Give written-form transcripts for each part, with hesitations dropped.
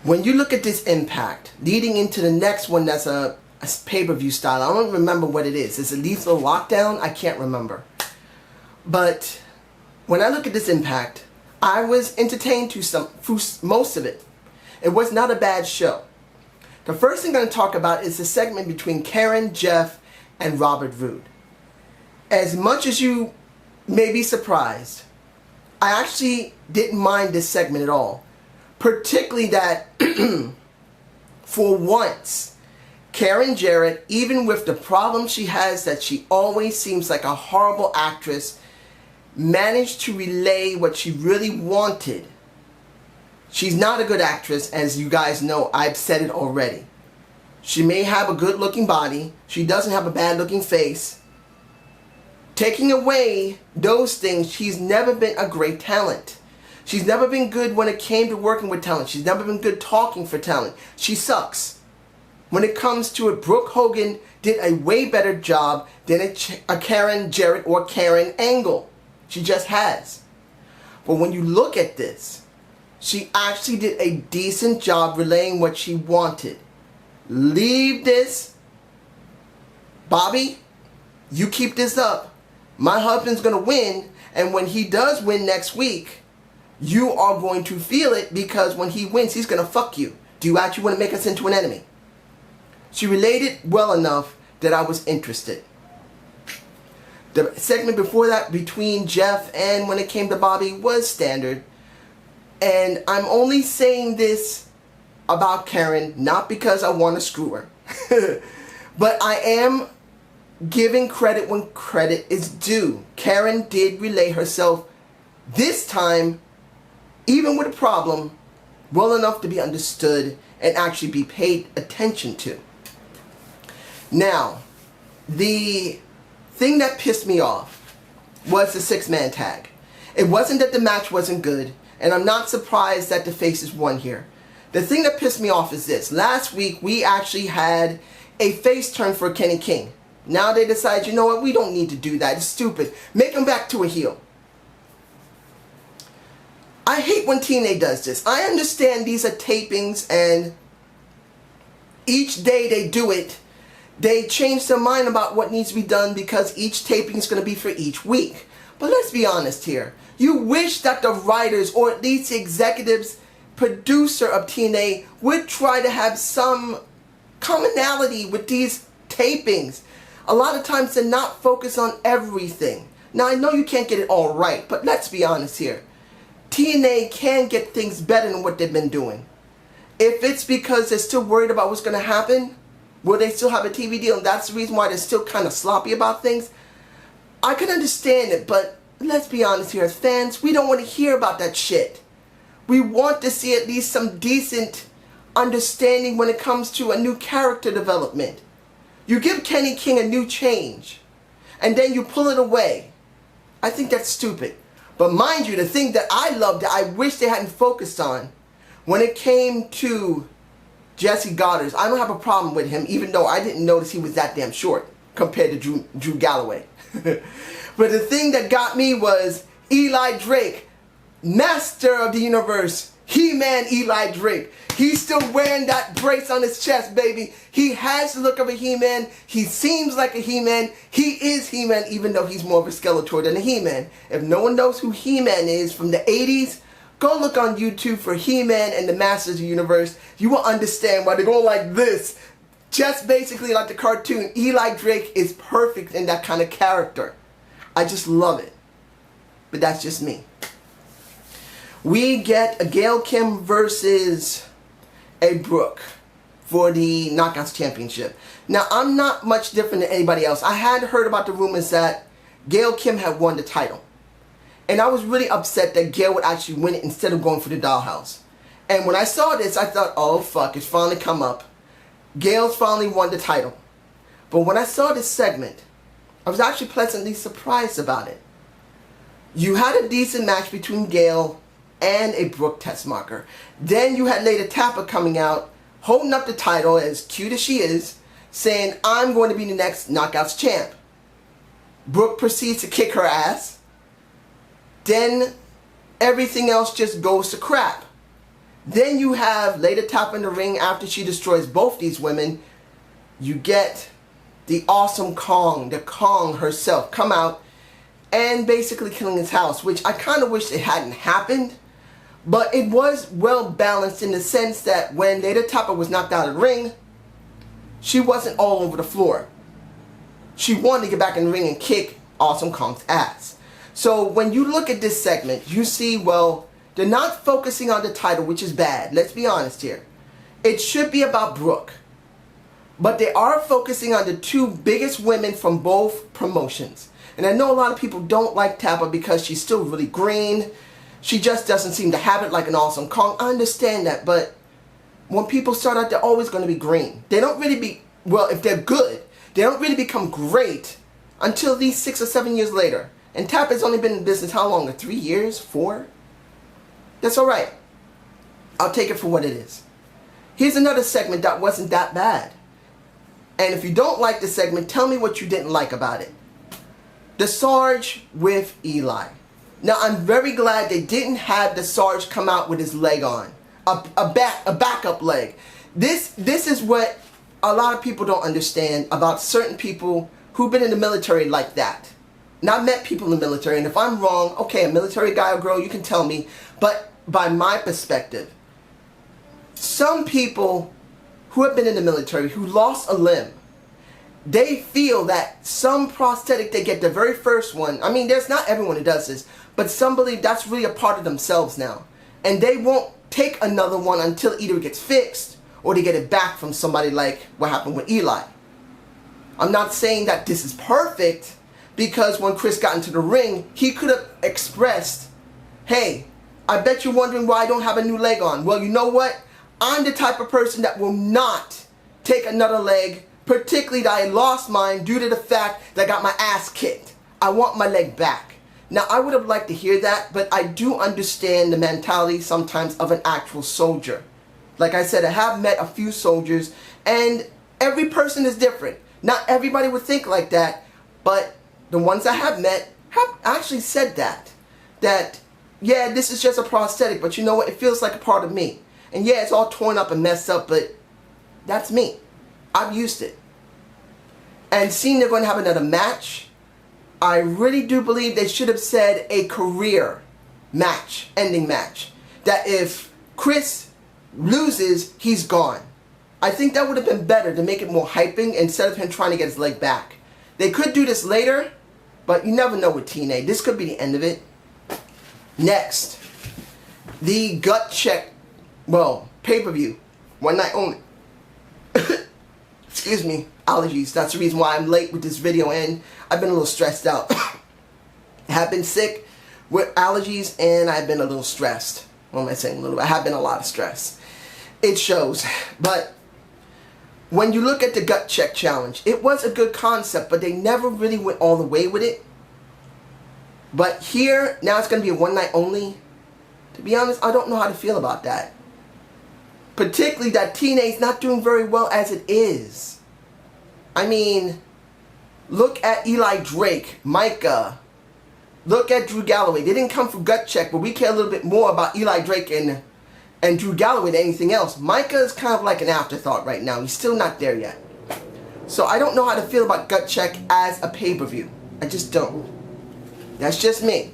When you look at this Impact, leading into the next one that's a pay-per-view style, I don't remember what it is. Is it Lethal Lockdown? I can't remember. But when I look at this Impact, I was entertained through most of it. It was not a bad show. The first thing I'm going to talk about is the segment between Karen, Jeff, and Robert Roode. As much as you may be surprised, I actually didn't mind this segment at all. Particularly that, for once, Karen Jarrett, even with the problem she has that she always seems like a horrible actress, managed to relay what she really wanted. She's not a good actress, as you guys know. I've said it already. She may have a good looking body. She doesn't have a bad looking face. Taking away those things, she's never been a great talent. She's never been good when it came to working with talent. She's never been good talking for talent. She sucks. When it comes to it, Brooke Hogan did a way better job than a Karen Jarrett or Karen Angle. She just has. But when you look at this, she actually did a decent job relaying what she wanted. Leave this. Bobby, you keep this up. My husband's going to win, and when he does win next week, you are going to feel it, because when he wins, he's going to fuck you. Do you actually want to make us into an enemy? She relayed it well enough that I was interested. The segment before that between Jeff and when it came to Bobby was standard. And I'm only saying this about Karen, not because I want to screw her. But I am giving credit when credit is due. Karen did relay herself this time, even with a problem, well enough to be understood and actually be paid attention to. Now, the thing that pissed me off was the 6-man tag. It wasn't that the match wasn't good, and I'm not surprised that the faces won here. The thing that pissed me off is this. Last week, we actually had a face turn for Kenny King. Now they decide, you know what, we don't need to do that. It's stupid. Make him back to a heel. I hate when TNA does this. I understand these are tapings, and each day they do it, they change their mind about what needs to be done because each taping is going to be for each week. But let's be honest here. You wish that the writers, or at least the executives, producer of TNA, would try to have some commonality with these tapings. A lot of times they're not focused on everything. Now I know you can't get it all right, but let's be honest here. TNA can get things better than what they've been doing. If it's because they're still worried about what's going to happen, will they still have a TV deal, and that's the reason why they're still kind of sloppy about things, I can understand it, but let's be honest here, as fans, we don't want to hear about that shit. We want to see at least some decent understanding when it comes to a new character development. You give Kenny King a new change, and then you pull it away. I think that's stupid. But mind you, the thing that I loved, that I wish they hadn't focused on, when it came to Jesse Goddard, I don't have a problem with him, even though I didn't notice he was that damn short compared to Drew Galloway. But the thing that got me was Eli Drake, Master of the Universe, He-Man Eli Drake. He's still wearing that brace on his chest, baby. He has the look of a He-Man. He seems like a He-Man. He is He-Man, even though he's more of a Skeletor than a He-Man. If no one knows who He-Man is from the 80s, go look on YouTube for He-Man and the Masters of the Universe. You will understand why they go like this. Just basically like the cartoon, Eli Drake is perfect in that kind of character. I just love it. But that's just me. We get a Gail Kim versus a Brooke for the Knockouts Championship. Now, I'm not much different than anybody else. I had heard about the rumors that Gail Kim had won the title. And I was really upset that Gail would actually win it instead of going for the dollhouse. And when I saw this, I thought, oh fuck, it's finally come up. Gail's finally won the title. But when I saw this segment, I was actually pleasantly surprised about it. You had a decent match between Gail and a Brooke Tessmacher. Then you had Lady Tapper coming out, holding up the title, as cute as she is, saying, I'm going to be the next Knockouts champ. Brooke proceeds to kick her ass. Then everything else just goes to crap. Then you have Lady Tapa in the ring after she destroys both these women. You get the awesome Kong, the Kong herself, come out and basically killing his house, which I kind of wish it hadn't happened. But it was well balanced in the sense that when Lady Tapa was knocked out of the ring, she wasn't all over the floor. She wanted to get back in the ring and kick Awesome Kong's ass. So when you look at this segment, you see, well, they're not focusing on the title, which is bad. Let's be honest here. It should be about Brooke. But they are focusing on the two biggest women from both promotions. And I know a lot of people don't like Tapa because she's still really green. She just doesn't seem to have it like an Awesome Kong. I understand that, but when people start out, they're always going to be green. They don't really be, well, if they're good, they don't really become great until these 6 or 7 years later. And Tapa's only been in business how long? 3 years? 4? That's alright. I'll take it for what it is. Here's another segment that wasn't that bad. And if you don't like the segment, tell me what you didn't like about it. The Sarge with Eli. Now, I'm very glad they didn't have the Sarge come out with his leg on. A backup leg. This is what a lot of people don't understand about certain people who've been in the military like that. Now, I've met people in the military, and if I'm wrong, okay, a military guy or girl, you can tell me. But by my perspective, some people who have been in the military, who lost a limb, they feel that some prosthetic they get, the very first one, I mean, there's not everyone who does this, but some believe that's really a part of themselves now. And they won't take another one until either it gets fixed or they get it back from somebody like what happened with Eli. I'm not saying that this is perfect, because when Chris got into the ring, he could have expressed, hey, I bet you're wondering why I don't have a new leg on. Well, you know what? I'm the type of person that will not take another leg, particularly that I lost mine due to the fact that I got my ass kicked. I want my leg back. Now, I would have liked to hear that, but I do understand the mentality sometimes of an actual soldier. Like I said, I have met a few soldiers, and every person is different. Not everybody would think like that, but the ones I have met have actually said that. That, yeah, this is just a prosthetic, but you know what? It feels like a part of me. And yeah, it's all torn up and messed up, but that's me. I've used it. And seeing they're going to have another match, I really do believe they should have said a career match, ending match. That if Chris loses, he's gone. I think that would have been better to make it more hyping instead of him trying to get his leg back. They could do this later, but you never know with TNA. This could be the end of it. Next, the gut check, well, pay-per-view, one night only. Excuse me, allergies. That's the reason why I'm late with this video, and I've been a little stressed out. I have been sick with allergies, and I've been a little stressed. What am I saying? A little? I have been a lot of stress. It shows. But when you look at the gut check challenge, it was a good concept, but they never really went all the way with it. But here, now it's going to be a one night only. To be honest, I don't know how to feel about that. Particularly that TNA is not doing very well as it is. I mean, look at Eli Drake, Micah. Look at Drew Galloway. They didn't come for gut check, but we care a little bit more about Eli Drake and Drew Galloway than anything else. Micah is kind of like an afterthought right now. He's still not there yet. So I don't know how to feel about gut check as a pay-per-view. I just don't. That's just me.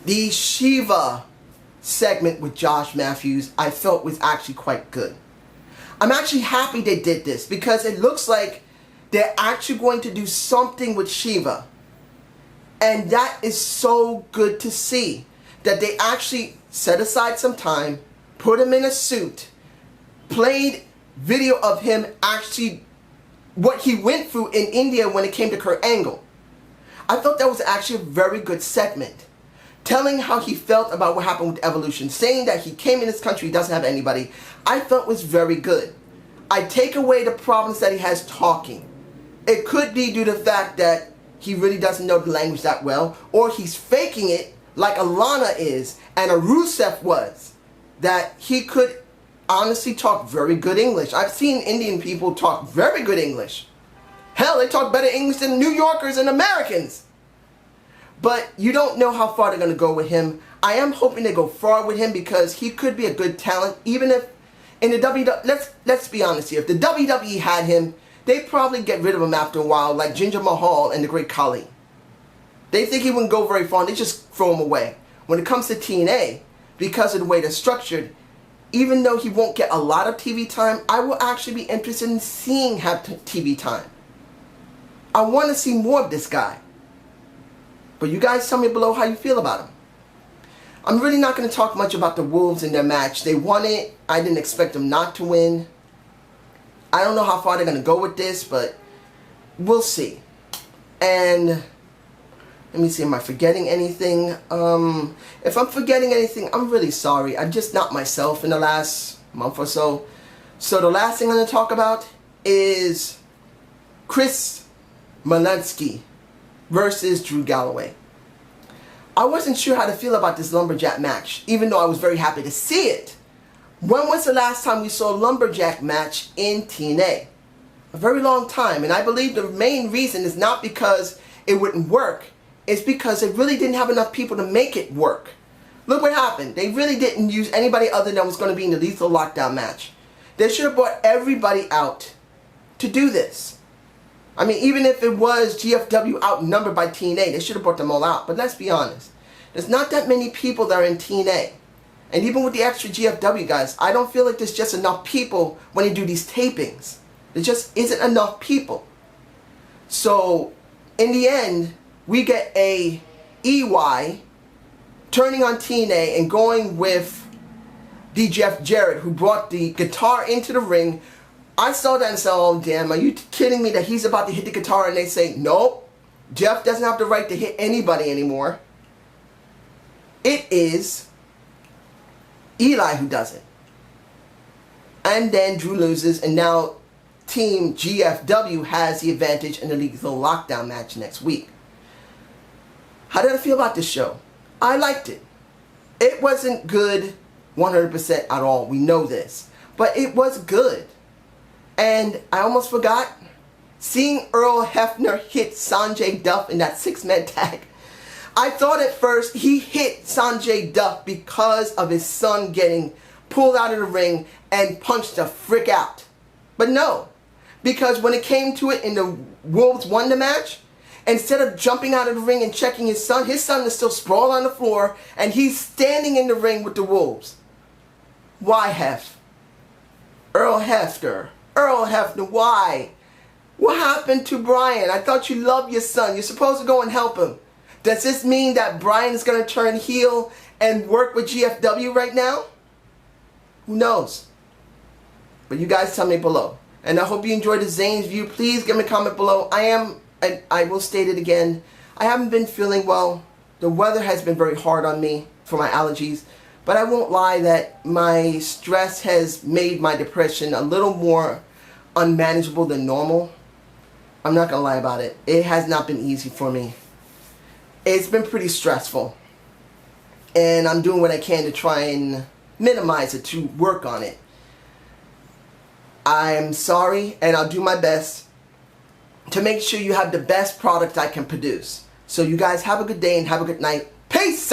The Shiva segment with Josh Matthews, I felt was actually quite good. I'm actually happy they did this because it looks like they're actually going to do something with Shiva. And that is so good to see. That they actually set aside some time, put him in a suit, played video of him actually, what he went through in India when it came to Kurt Angle. I thought that was actually a very good segment. Telling how he felt about what happened with Evolution, saying that he came in this country, he doesn't have anybody, I felt was very good. I take away the problems that he has talking. It could be due to the fact that he really doesn't know the language that well, or he's faking it like Alana is and a Rusev was, that he could honestly talk very good English. I've seen Indian people talk very good English. Hell, they talk better English than New Yorkers and Americans. But you don't know how far they're going to go with him. I am hoping they go far with him because he could be a good talent. Even if in the WWE, let's be honest here. If the WWE had him, they'd probably get rid of him after a while, like Jinder Mahal and the Great Khali. They think he wouldn't go very far, and they just throw him away. When it comes to TNA, because of the way they're structured, even though he won't get a lot of TV time, I will actually be interested in seeing him have TV time. I want to see more of this guy. But you guys tell me below how you feel about him. I'm really not going to talk much about the Wolves in their match. They won it. I didn't expect them not to win. I don't know how far they're going to go with this, but we'll see. And let me see, am I forgetting anything? If I'm forgetting anything, I'm really sorry. I'm just not myself in the last month or so. So the last thing I'm going to talk about is Chris Malinsky versus Drew Galloway. I wasn't sure how to feel about this Lumberjack match, even though I was very happy to see it. When was the last time we saw a Lumberjack match in TNA? A very long time, and I believe the main reason is not because it wouldn't work, it's because they really didn't have enough people to make it work. Look what happened. They really didn't use anybody other than was going to be in the Lethal Lockdown match. They should have brought everybody out to do this. I mean, even if it was GFW outnumbered by TNA, they should have brought them all out. But let's be honest. There's not that many people that are in TNA. And even with the extra GFW guys, I don't feel like there's just enough people when they do these tapings. There just isn't enough people. So, in the end, we get a EY turning on TNA and going with the Jeff Jarrett, who brought the guitar into the ring. I saw that and said, oh damn, are you kidding me that he's about to hit the guitar? And they say, nope, Jeff doesn't have the right to hit anybody anymore. It is Eli who does it. And then Drew loses, and now Team GFW has the advantage in the Lethal Lockdown match next week. How did I feel about this show? I liked it. It wasn't good 100% at all, we know this. But it was good. And I almost forgot, seeing Earl Hebner hit Sanjay Dutt in that 6-man tag. I thought at first he hit Sanjay Dutt because of his son getting pulled out of the ring and punched the frick out. But no, because when it came to it and the Wolves won the match, instead of jumping out of the ring and checking his son is still sprawled on the floor and he's standing in the ring with the Wolves. Why Hef? Earl Hebner, why? What happened to Brian? I thought you loved your son. You're supposed to go and help him. Does this mean that Brian is going to turn heel and work with GFW right now? Who knows? But you guys tell me below. And I hope you enjoyed the Zane's View. Please give me a comment below. I will state it again. I haven't been feeling well. The weather has been very hard on me for my allergies. But I won't lie that my stress has made my depression a little more unmanageable than normal. I'm not going to lie about it. It has not been easy for me. It's been pretty stressful. And I'm doing what I can to try and minimize it, to work on it. I'm sorry, and I'll do my best to make sure you have the best product I can produce. So you guys have a good day and have a good night. Peace!